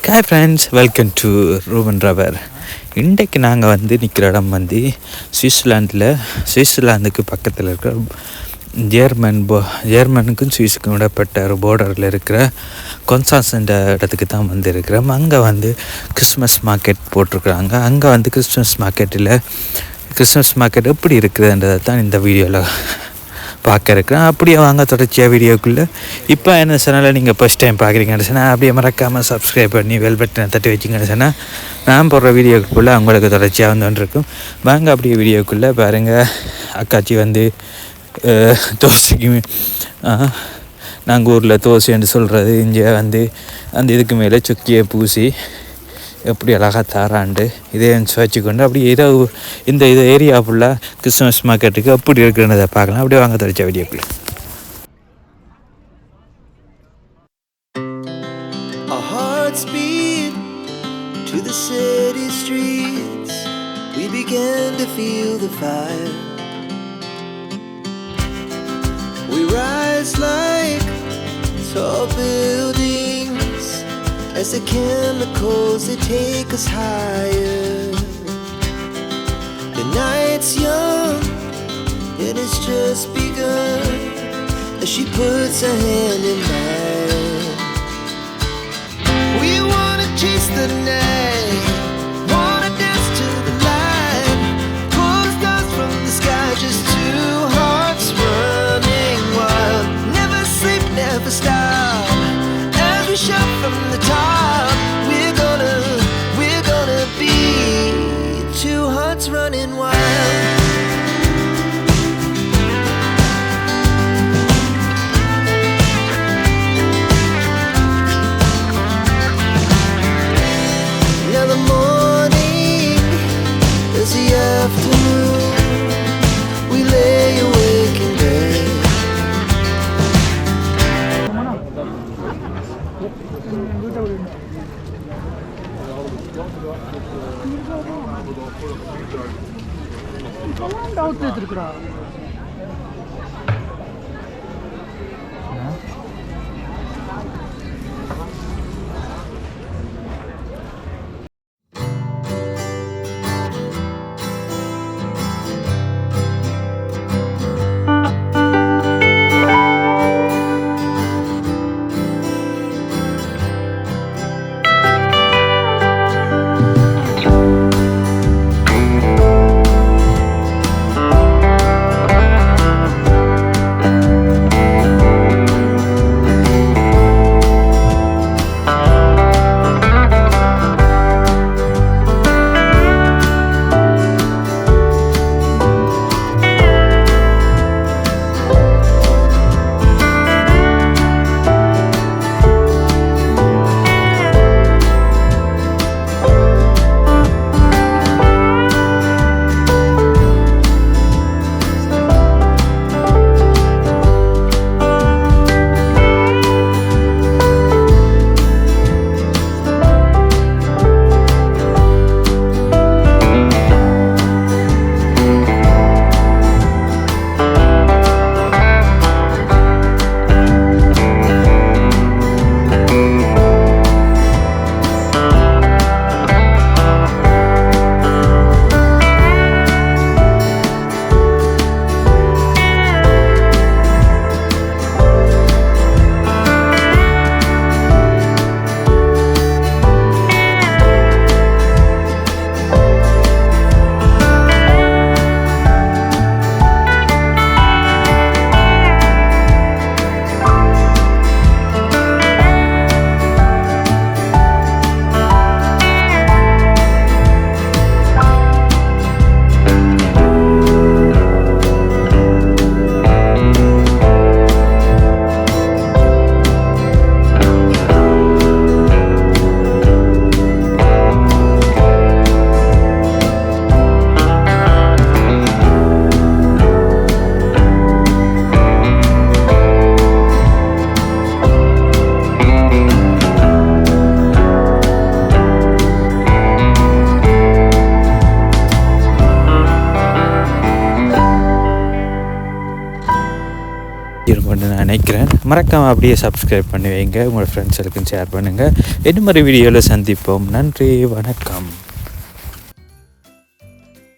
Hi friends, welcome to Ruban rover. இன்றைக்கு நாங்கள் நிற்கிற இடம் சுவிட்சர்லாந்துக்கு பக்கத்தில் இருக்கிற ஜெர்மனுக்கும் சுவிஸுக்கும் விடப்பட்ட ஒரு பார்டரில் இருக்கிற கொன்சான்ஸ்ன்ற இடத்துக்கு தான் இருக்கிறோம். அங்கே கிறிஸ்மஸ் மார்க்கெட் போட்டிருக்குறாங்க. அங்கே கிறிஸ்மஸ் மார்க்கெட் எப்படி இருக்குதுன்றதை தான் இந்த வீடியோவில் பார்க்க இருக்கிறேன். அப்படியே வாங்க தொடர்ச்சியாக வீடியோக்குள்ளே. இப்போ என்ன சேனலை நீங்கள் ஃபஸ்ட் டைம் பார்க்குறீங்கன்னு சொன்னால் அப்படியே மறக்காமல் சப்ஸ்கிரைப் பண்ணி பெல் பட்டனை தட்டி வச்சிங்கன்னு சொன்னால் நான் போடுற வீடியோக்குள்ளே அவங்களுக்கு தொடர்ச்சியாக வந்துருக்கும். வாங்க அப்படியே வீடியோக்குள்ளே பாருங்கள். அக்காச்சி தோசைக்கு நாங்கள் ஊரில் தோசைன்னு சொல்கிறது இங்கே அந்த இதுக்கு மேலே சுக்கியை பூசி எப்படி அழகாக தாராண்டு இதே வச்சுக்கொண்டு அப்படியே இந்த ஏரியா ஃபுல்லாக கிறிஸ்மஸ் மார்க்கெட்டுக்கு அப்படி இருக்கிறத பார்க்கலாம். அப்படியே வாங்க தரிச்ச வீடியோக்குள்ள. As the chemicals, they take us higher. The night's young, and it's just begun. As she puts her hand in mine, we wanna chase the night, wanna dance to the light, pull the stars from the sky, just two hearts running wild. Never sleep, never stop, as we shout from the top. Running wild. Now the morning is the afternoon. We lay awake in bed. இருக்கும்னு நான் நினைக்கிறேன். மறக்காமல் அப்படியே subscribe பண்ணி வைங்க, உங்களோட ஃப்ரெண்ட்ஸுக்கும் share பண்ணுங்கள். என்ன மாதிரி வீடியோவில் சந்திப்போம். நன்றி, வணக்கம்.